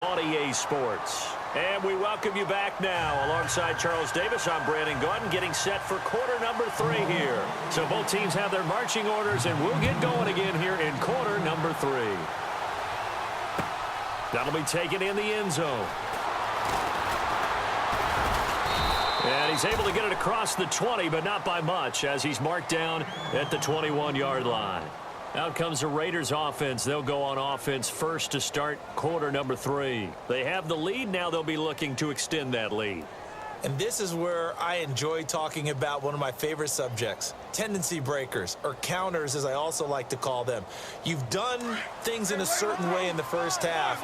EA Sports. And we welcome you back now. Alongside Charles Davis, I'm Brandon Gaudin, getting set for quarter number 3 here. So both teams have their marching orders, and we'll get going again here in quarter number 3. That'll be taken in the end zone. And he's able to get it across the 20, but not by much, as he's marked down at the 21-yard line. Out comes the Raiders offense. They'll go on offense first to start quarter number 3. They have the lead. Now they'll be looking to extend that lead. And this is where I enjoy talking about one of my favorite subjects, tendency breakers, or counters as I also like to call them. You've done things in a certain way in the first half,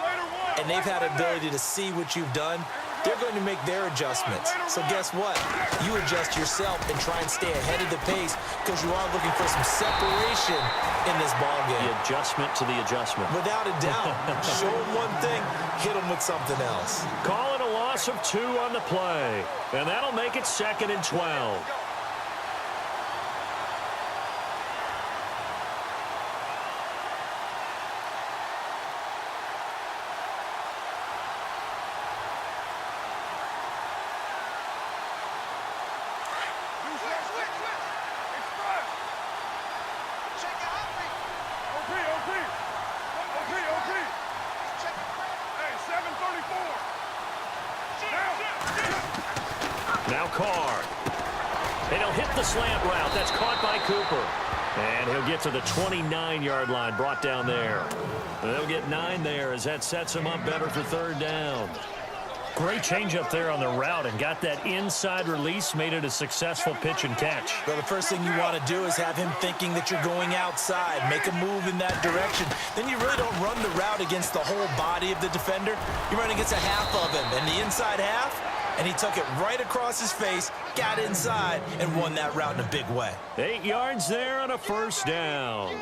and they've had ability to see what you've done. They're going to make their adjustments. So guess what? You adjust yourself and try and stay ahead of the pace because you are looking for some separation in this ball game. The adjustment to the adjustment. Without a doubt. Show them one thing, hit them with something else. Call it a loss of 2 on the play. And that'll make it 2nd and 12. Now Carr. And he'll hit the slant route. That's caught by Cooper. And he'll get to the 29-yard line, brought down there. They'll get 9 there as that sets him up better for 3rd down. Great change up there on the route and got that inside release, made it a successful pitch and catch. Well, the first thing you want to do is have him thinking that you're going outside, make a move in that direction. Then you really don't run the route against the whole body of the defender. You run against a half of him, and the inside half, and he took it right across his face, got inside, and won that route in a big way. 8 yards there on a 1st down.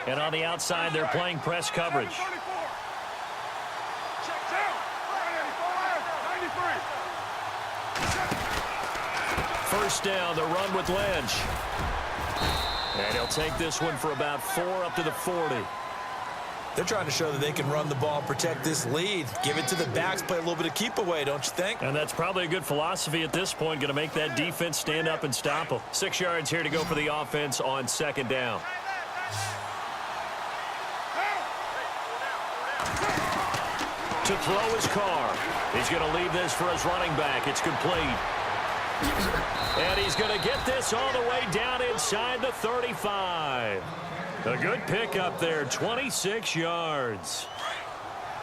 And on the outside, they're playing press coverage. First down, the run with Lynch. And he'll take this one for about 4 up to the 40. They're trying to show that they can run the ball, protect this lead, give it to the backs, play a little bit of keep away, don't you think? And that's probably a good philosophy at this point, going to make that defense stand up and stop them. 6 yards here to go for the offense on 2nd down. To throw his Carr. He's going to leave this for his running back. It's complete. And he's going to get this all the way down inside the 35. A good pick up there, 26 yards.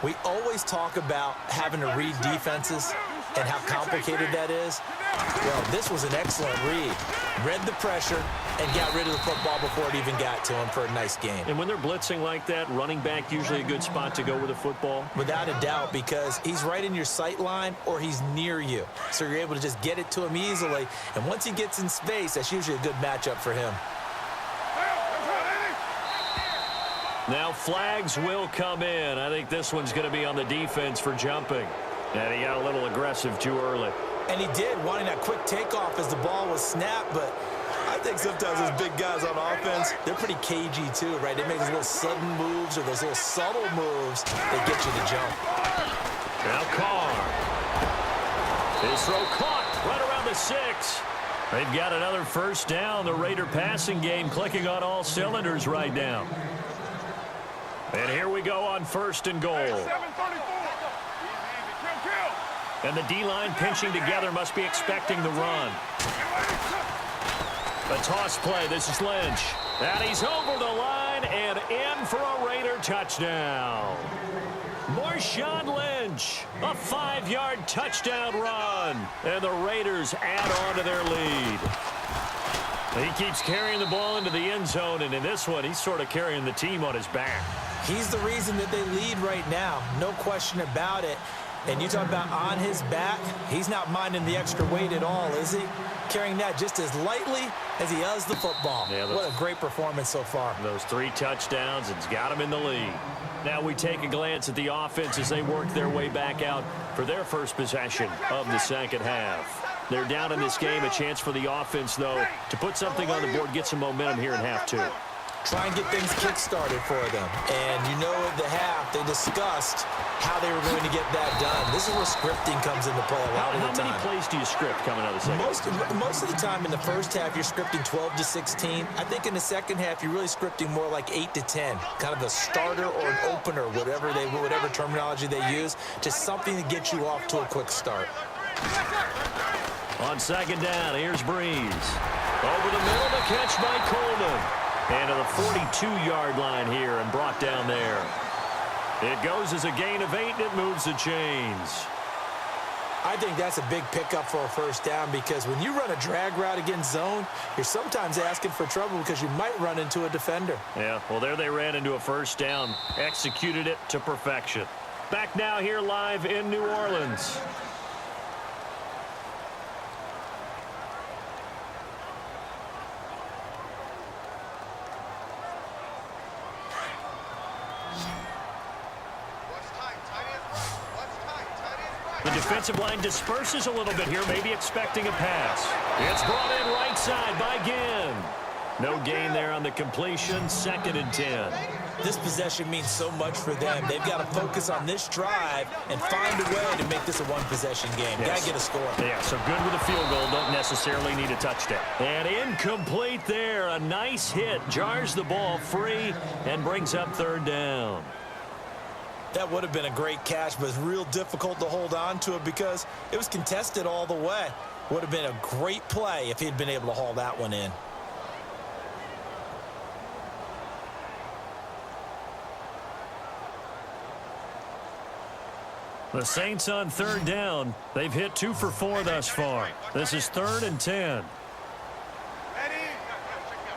We always talk about having to read defenses and how complicated that is. Well, this was an excellent read. Read the pressure and got rid of the football before it even got to him for a nice game. And when they're blitzing like that, running back usually a good spot to go with the football? Without a doubt, because he's right in your sight line or he's near you. So you're able to just get it to him easily. And once he gets in space, that's usually a good matchup for him. Now flags will come in. I think this one's going to be on the defense for jumping. And he got a little aggressive too early. And he did, wanting that quick takeoff as the ball was snapped, but I think sometimes those big guys on offense, they're pretty cagey too, right? They make those little sudden moves or those little subtle moves that get you to jump. Now Carr. His throw caught right around the 6. They've got another 1st down. The Raider passing game clicking on all cylinders right now. And here we go on 1st and goal. And the D-line pinching together, must be expecting the run. A toss play. This is Lynch. And he's over the line and in for a Raider touchdown. Marshawn Lynch, a 5-yard touchdown run. And the Raiders add on to their lead. He keeps carrying the ball into the end zone, and in this one, he's sort of carrying the team on his back. He's the reason that they lead right now. No question about it. And you talk about on his back, he's not minding the extra weight at all, is he? Carrying that just as lightly as he does the football. Yeah, what a great performance so far. Those 3 touchdowns, it's got him in the lead. Now we take a glance at the offense as they work their way back out for their first possession of the second half. They're down in this game. A chance for the offense, though, to put something on the board, get some momentum here in half two. Try and get things kick-started for them. And you know at the half, they discussed how they were going to get that done. This is where scripting comes into play a lot of the time. How many plays do you script coming out of the second? Most of the time in the first half, you're scripting 12 to 16. I think in the second half, you're really scripting more like 8 to 10. Kind of a starter or an opener, whatever terminology they use. Just something to get you off to a quick start. On second down, here's Breeze. Over the middle, the catch by Coleman. And to the 42-yard line here and brought down there. It goes as a gain of 8, and it moves the chains. I think that's a big pickup for a first down because when you run a drag route against zone, you're sometimes asking for trouble because you might run into a defender. Yeah, well, there they ran into a first down, executed it to perfection. Back now here live in New Orleans. The defensive line disperses a little bit here, maybe expecting a pass. It's brought in right side by Ginn. No gain there on the completion, 2nd and 10. This possession means so much for them. They've got to focus on this drive and find a way to make this a one-possession game. Yes. Got to get a score. Yeah, so good with a field goal. Don't necessarily need a touchdown. And incomplete there. A nice hit. Jars the ball free and brings up 3rd down. That would have been a great catch, but it's real difficult to hold on to it because it was contested all the way. Would have been a great play if he'd been able to haul that one in. The Saints on 3rd down. They've hit 2 for 4 thus far. This is 3rd and 10.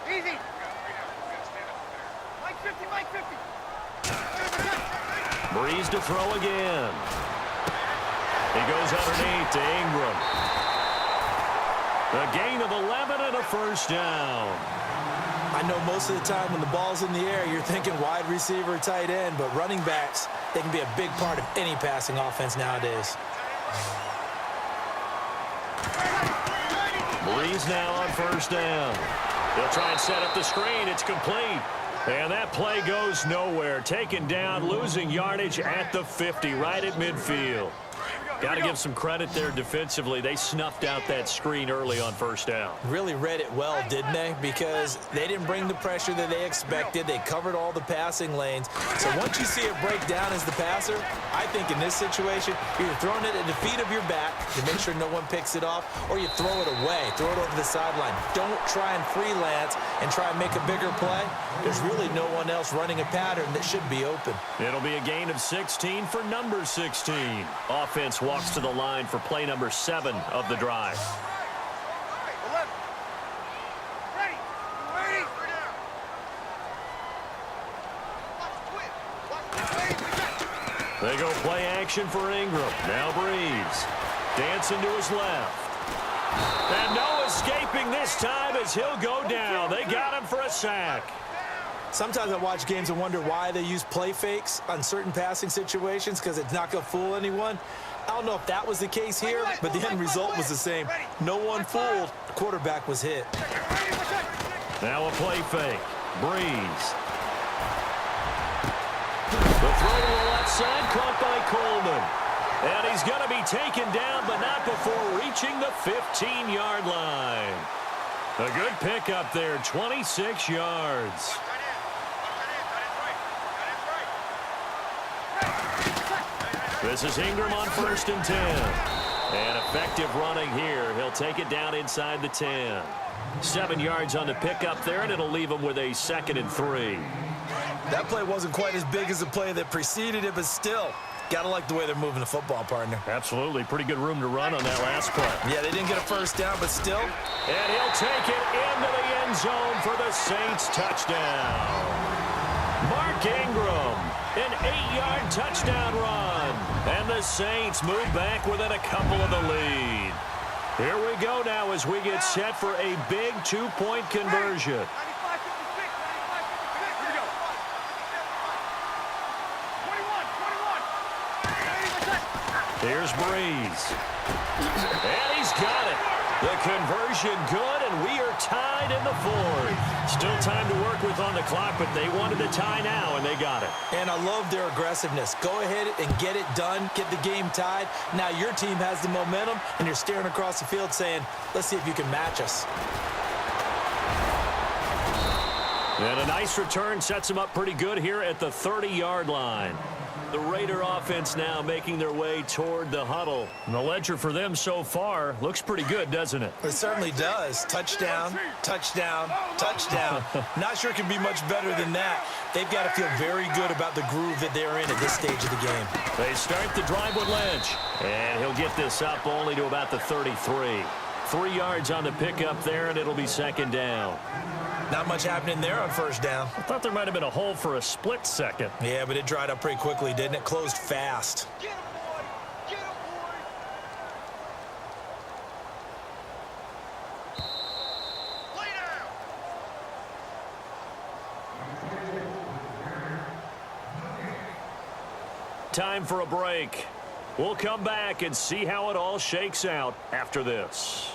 Easy. Mike 50, Mike 50. Breeze to throw again. He goes underneath to Ingram. A gain of 11 and a first down. I know most of the time when the ball's in the air, you're thinking wide receiver, tight end, but running backs, they can be a big part of any passing offense nowadays. Breeze now on 1st down. They'll try and set up the screen. It's complete. And that play goes nowhere. Taken down, losing yardage at the 50, right at midfield. Got to give some credit there defensively. They snuffed out that screen early on 1st down. Really read it well, didn't they? Because they didn't bring the pressure that they expected. They covered all the passing lanes. So once you see it break down as the passer, I think in this situation, you're throwing it at the feet of your back to make sure no one picks it off, or you throw it away, throw it over the sideline. Don't try and freelance and try and make a bigger play. There's really no one else running a pattern that should be open. It'll be a gain of 16 for number 16. Offense walks to the line for play number 7 of the drive. They go play action for Ingram. Now Breeze. Dancing to his left. And no escaping this time as he'll go down. They got him for a sack. Sometimes I watch games and wonder why they use play fakes on certain passing situations because it's not going to fool anyone. I don't know if that was the case here, but the end result was the same. No one fooled. The quarterback was hit. Now a play fake. Breeze. The throw to the left side, caught by Coleman. And he's going to be taken down, but not before reaching the 15-yard line. A good pickup there, 26 yards. This is Ingram on 1st and 10. And effective running here. He'll take it down inside the 10. 7 yards on the pickup there, and it'll leave him with a 2nd and 3. That play wasn't quite as big as the play that preceded it, but still, got to like the way they're moving the football, partner. Absolutely. Pretty good room to run on that last play. Yeah, they didn't get a first down, but still. And he'll take it into the end zone for the Saints touchdown. Mark Ingram, an 8-yard touchdown run. And the Saints move back within a couple of the lead. Here we go now as we get set for a big 2-point conversion. Here's Breeze. And he's got it. The conversion good, and we are tied in the fourth. Still time to work with on the clock, but they wanted the tie now, and they got it. And I love their aggressiveness. Go ahead and get it done. Get the game tied. Now your team has the momentum, and you're staring across the field saying, let's see if you can match us. And a nice return sets them up pretty good here at the 30-yard line. The Raider offense now making their way toward the huddle. And the ledger for them so far looks pretty good, doesn't it? It certainly does. Touchdown, touchdown, touchdown. Not sure it can be much better than that. They've got to feel very good about the groove that they're in at this stage of the game. They start the drive with Lynch. And he'll get this up only to about the 33. 3 yards on the pickup there, and it'll be second down. Not much happening there on first down. I thought there might have been a hole for a split second. Yeah, but it dried up pretty quickly, didn't it? Closed fast. Get him, boy. Get him, boy. Lay down. Time for a break. We'll come back and see how it all shakes out after this.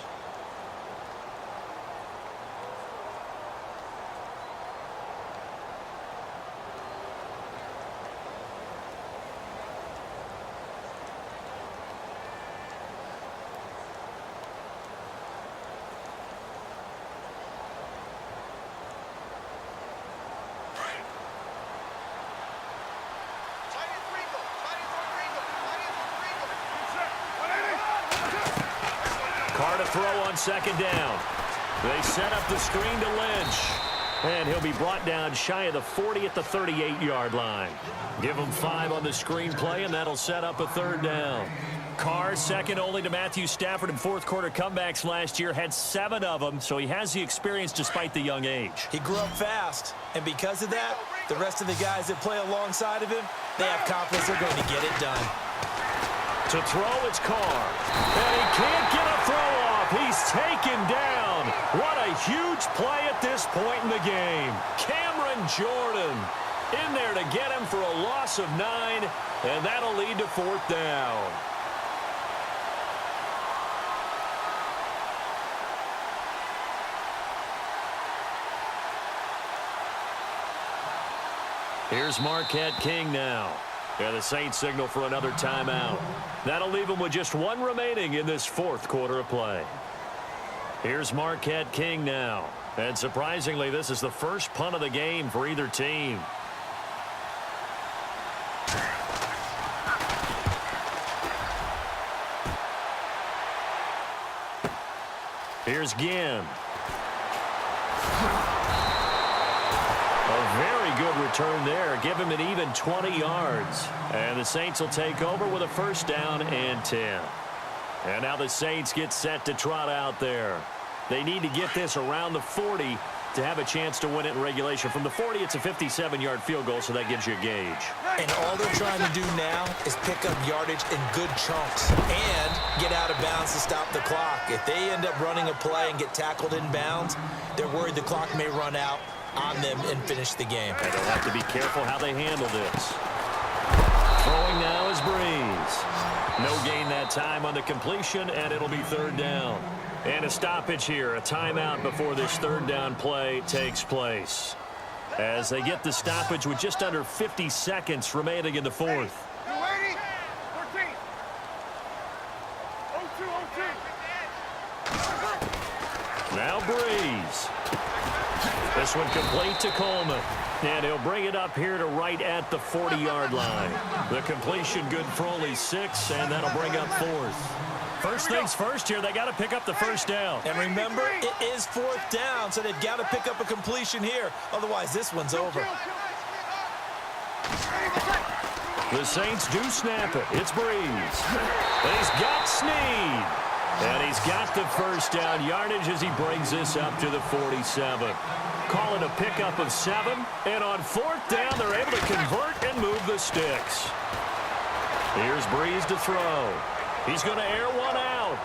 To throw on second down. They set up the screen to Lynch. And he'll be brought down shy of the 40 at the 38-yard line. Give him 5 on the screen play, and that'll set up a third down. Carr, second only to Matthew Stafford in fourth-quarter comebacks last year, had 7 of them, so he has the experience despite the young age. He grew up fast, and because of that, the rest of the guys that play alongside of him, they have confidence they're going to get it done. To throw, it's Carr. And he can't get a throw off. He's taken down. What a huge play at this point in the game. Cameron Jordan in there to get him for a loss of 9, and that'll lead to fourth down. Here's Marquette King now. And the Saints signal for another timeout. That'll leave them with just 1 remaining in this fourth quarter of play. Here's Marquette King now. And surprisingly, this is the first punt of the game for either team. Here's Ginn. A very good return there. Give him an even 20 yards. And the Saints will take over with a first down and 10. And now the Saints get set to trot out there. They need to get this around the 40 to have a chance to win it in regulation. From the 40, it's a 57-yard field goal, so that gives you a gauge. And all they're trying to do now is pick up yardage in good chunks and get out of bounds to stop the clock. If they end up running a play and get tackled in bounds, they're worried the clock may run out on them and finish the game. And they'll have to be careful how they handle this. Throwing now is Breeze. No gain that time on the completion, and it'll be third down. And a stoppage here, a timeout before this third down play takes place. As they get the stoppage with just under 50 seconds remaining in the fourth. Now Breeze. This one complete to Coleman. And he'll bring it up here to right at the 40-yard line. The completion good for only 6, and that'll bring up fourth. First things first here, they got to pick up the first down. And remember, it is fourth down, so they've got to pick up a completion here. Otherwise, this one's over. The Saints do snap it. It's Breeze. And he's got Snead. And he's got the first down yardage as he brings this up to the 47. Call it a pickup of 7. And on fourth down, they're able to convert and move the sticks. Here's Breeze to throw. He's going to air one out.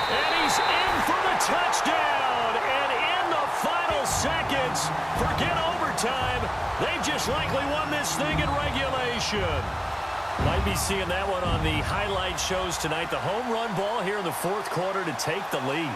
And he's in for the touchdown. And in the final seconds, forget overtime. They've just likely won this thing in regulation. Might be seeing that one on the highlight shows tonight. The home run ball here in the fourth quarter to take the lead.